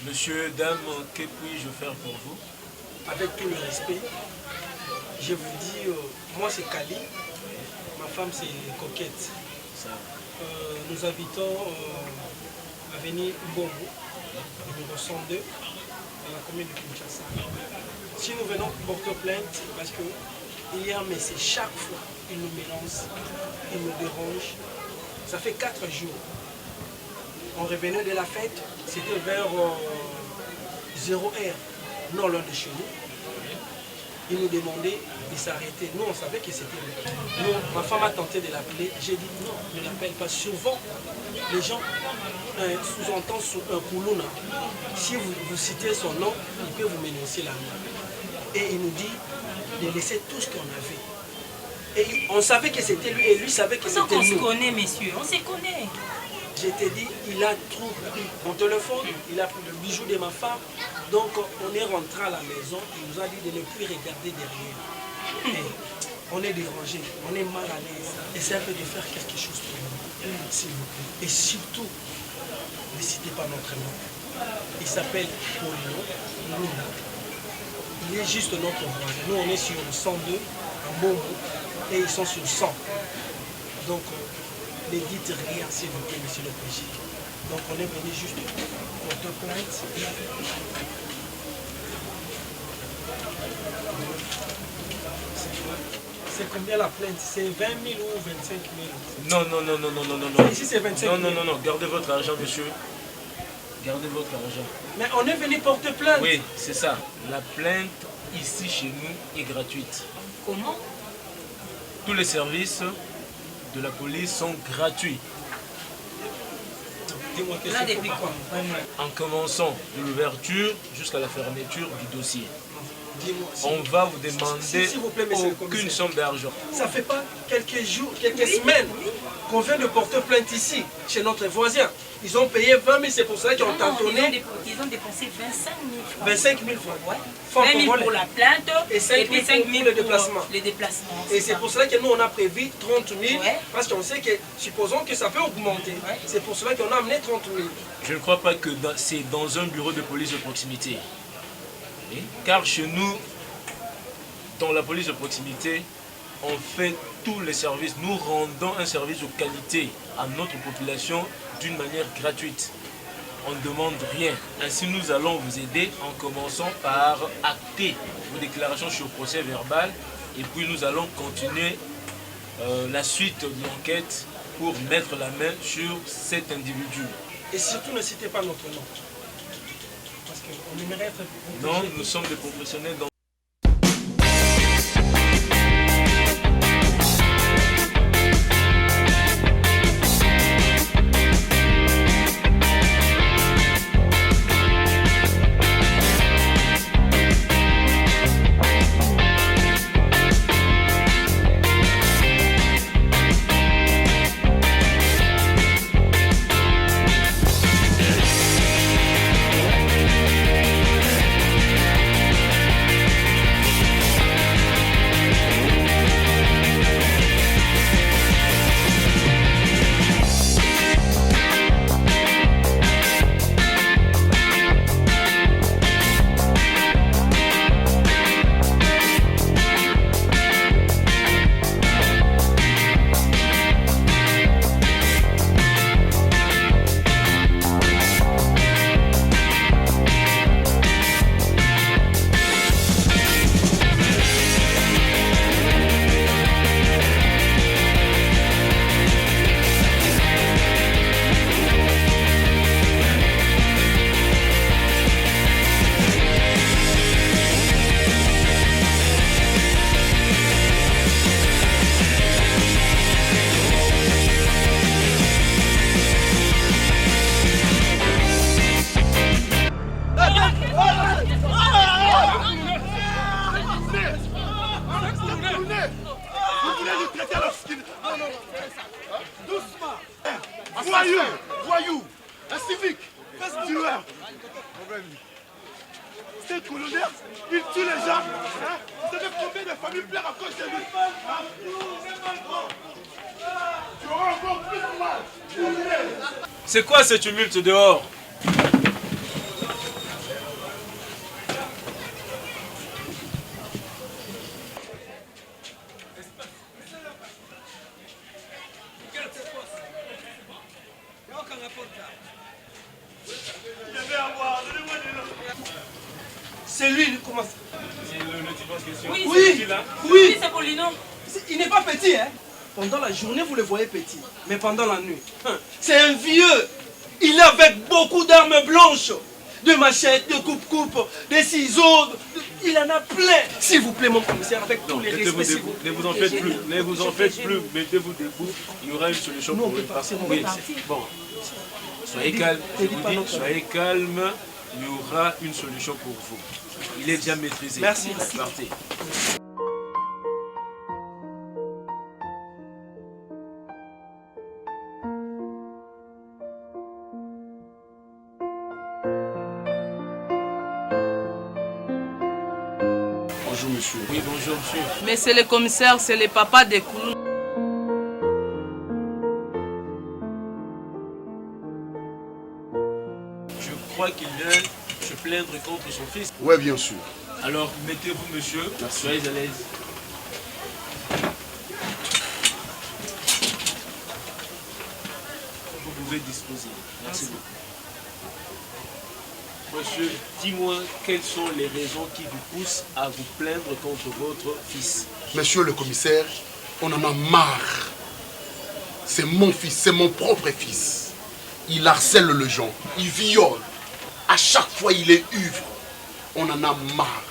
monsieur, dame, que puis-je faire pour vous? Avec tout le respect, je vous dis, moi c'est Kali, ma femme c'est Coquette. Nous habitons avenue Mbongo, numéro 102, dans la commune de Kinshasa. Si nous venons porter plainte, c'est parce que hier, mais c'est chaque fois, il nous mélange, il nous dérange. Ça fait 4 jours. On revenait de la fête, c'était vers 0h, non loin de chez nous. Il nous demandait de s'arrêter. Nous, on savait que c'était lui. Nous, ma femme a tenté de l'appeler. J'ai dit non, ne l'appelle pas. Souvent, les gens sous-entendent sur un Koulouna. Si vous citez son nom, il peut vous menacer la main. Et il nous dit de laisser tout ce qu'on avait. Et on savait que c'était lui et lui savait que c'était nous. On se connaît, messieurs, on se connaît. Je t'ai dit, il a trop pris mon téléphone, il a pris le bijou de ma femme. Donc on est rentré à la maison, il nous a dit de ne plus regarder derrière. Et on est dérangé, on est mal à l'aise. Essayez de faire quelque chose pour nous, s'il vous plaît. Et surtout, ne citez pas notre nom. Il s'appelle Paulino Luna. Il est juste notre voisin. Nous on est sur 102, à Momo, et ils sont sur 100. Donc, ne dites rien, s'il vous plaît, monsieur le PJ. Donc, on est venu juste pour te plainte. C'est combien la plainte? C'est 20 000 ou 25 000? Non. Ici, c'est 25 000. Non. Gardez votre argent, monsieur. Gardez votre argent. Mais on est venu porter plainte. Oui, c'est ça. La plainte, ici, chez nous, est gratuite. Comment? Tous les services de la police sont gratuits. Dis-moi que Là, c'est depuis pourquoi. En commençant de l'ouverture jusqu'à la fermeture du dossier. Dis-moi, On va vous demander s'il vous plaît, monsieur le aucune commissaire. somme d'argent. Ça fait pas quelques jours, quelques semaines qu'on vient de porter plainte ici, chez notre voisin. Ils ont payé 20 000, c'est pour ça qu'ils ont tâtonné. Ils ont dépensé 25 000 francs. 25 000 francs. Ouais. Francs 20 000 congolais. pour la plainte Et 5 000 5 000 pour le déplacement. les déplacements. Et c'est pour cela que nous on a prévu 30 000, Ouais. parce qu'on sait que, supposons que ça peut augmenter. Ouais. C'est pour cela qu'on a amené 30 000. Je ne crois pas que c'est dans un bureau de police de proximité. Oui. Car chez nous, dans la police de proximité, on fait tous les services. Nous rendons un service de qualité à notre population d'une manière gratuite. On ne demande rien. Ainsi, nous allons vous aider en commençant par acter vos déclarations sur procès verbal et puis nous allons continuer la suite de l'enquête pour mettre la main sur cet individu. Et surtout ne citez pas notre nom. Parce qu'on aimerait être... Non, nous sommes des professionnels dans Voyou, un civique, tueur. C'est colonel, il tue les gens. Hein? Vous savez combien de familles pleurent à cause de lui? aura encore plus de mal. C'est quoi ce tumulte dehors? C'est lui, il commence. C'est le type en question. Oui, Oui, oui, oui. c'est Paulino. Il n'est pas petit, hein. Pendant la journée, vous le voyez petit. Mais pendant la nuit, c'est un vieux. Il est avec beaucoup d'armes blanches. De machettes, de coupe-coupe, des ciseaux. Il en a plein. S'il vous plaît, mon commissaire, avec tous les respects, s'il vous plaît. Ne vous en faites plus, ne vous en faites plus. Mettez-vous debout. Il y aura une solution Nous, on pour peut vous. partir, on Oui, peut partir. bon. Soyez calme, je vous dis, soyez calme. Il y aura une solution pour vous. Il est déjà maîtrisé. Merci. Partez. Bonjour monsieur. Oui, bonjour, monsieur. Mais c'est le commissaire, c'est le papa de Koulou. Je crois qu'il vient se plaindre contre son fils. Ouais, bien sûr. Alors, mettez-vous, monsieur. Soyez à l'aise. Vous pouvez disposer. Merci beaucoup. Monsieur, dis-moi quelles sont les raisons qui vous poussent à vous plaindre contre votre fils. Monsieur le commissaire, on en a marre. C'est mon fils, c'est mon propre fils. Il harcèle les gens, il viole. À chaque fois, il est ivre. On en a marre.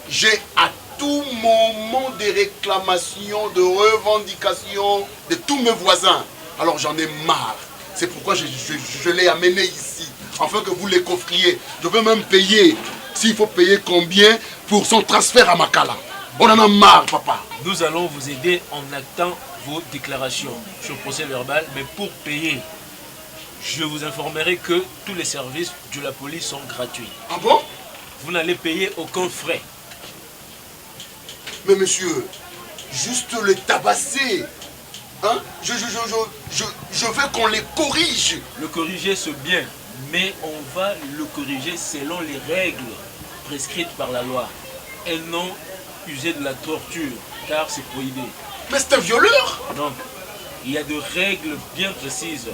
J'ai à tout moment des réclamations, de revendications de tous mes voisins. Alors j'en ai marre. C'est pourquoi je l'ai amené ici, afin que vous les coffriez. Je veux même payer, s'il faut payer combien, pour son transfert à Makala. On en a marre, papa. Nous allons vous aider en actant vos déclarations sur procès verbal, mais pour payer, je vous informerai que tous les services de la police sont gratuits. Ah bon? Vous n'allez payer aucun frais. Mais monsieur, juste les tabasser. Hein? Je veux qu'on les corrige. Le corriger, c'est bien, mais on va le corriger selon les règles prescrites par la loi. Et non user de la torture, car c'est prohibé. Mais c'est un violeur. Non, il y a de règles bien précises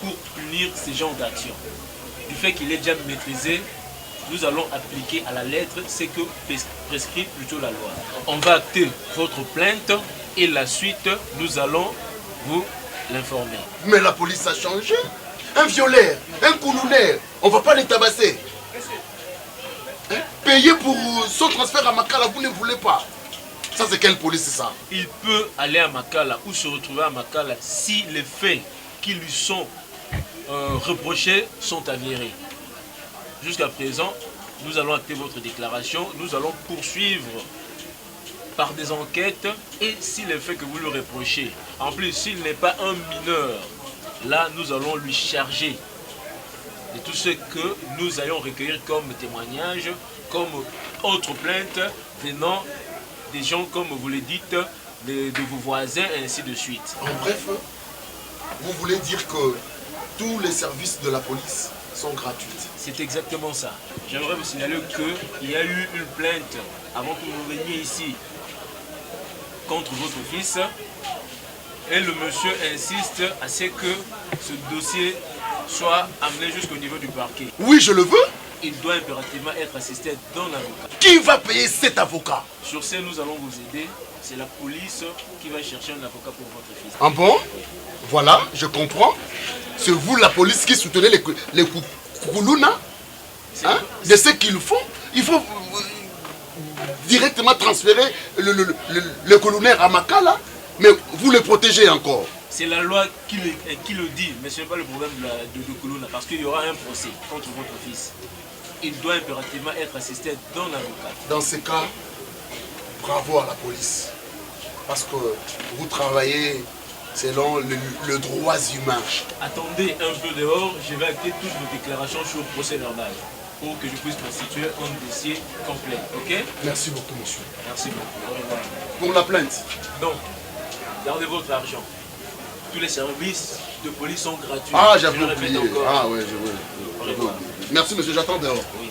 pour punir ces genres d'actions. Du fait qu'il est déjà maîtrisé, nous allons appliquer à la lettre ce que prescrit plutôt la loi. On va acter votre plainte et la suite, nous allons vous l'informer. Mais la police a changé. Un violeur, un coulounaire, on ne va pas les tabasser. Hein? Payer pour son transfert à Makala, vous ne voulez pas. Ça, c'est quelle police, c'est ça? Il peut aller à Makala ou se retrouver à Makala si les faits qui lui sont reprochés sont avérés. Jusqu'à présent, nous allons acter votre déclaration, nous allons poursuivre par des enquêtes et si les faits que vous lui reprochez, en plus s'il n'est pas un mineur, là nous allons lui charger de tout ce que nous allons recueillir comme témoignage, comme autre plainte venant des gens comme vous le dites, de vos voisins et ainsi de suite. En bref, vous voulez dire que tous les services de la police sont gratuits? C'est exactement ça. J'aimerais vous signaler qu'il y a eu une plainte avant que vous veniez ici contre votre fils et le monsieur insiste à ce que ce dossier soit amené jusqu'au niveau du parquet. Oui, je le veux. Il doit impérativement être assisté d'un avocat. Qui va payer cet avocat? Sur ce, nous allons vous aider. C'est la police qui va chercher un avocat pour votre fils. Ah bon? Voilà, je comprends. C'est vous la police qui soutenez les Koulouna, hein? De ce qu'ils font. Il faut directement transférer le colonel à Makala, mais vous le protégez encore. C'est la loi qui le dit, mais ce n'est pas le problème de Koulouna, parce qu'il y aura un procès contre votre fils. Il doit impérativement être assisté d'un avocat. Dans ce cas, bravo à la police. Parce que vous travaillez selon le droit humain. Attendez un peu dehors, je vais acter toutes vos déclarations sur le procès verbal pour que je puisse constituer un dossier complet. Ok? Merci beaucoup, monsieur. Merci beaucoup. Au revoir. Pour la plainte. Donc, gardez votre argent. tous les services de police sont gratuits. Ah, Je j'avais le répète oublié. encore. Ah, ouais, je veux. Merci, monsieur, j'attends dehors. Oui.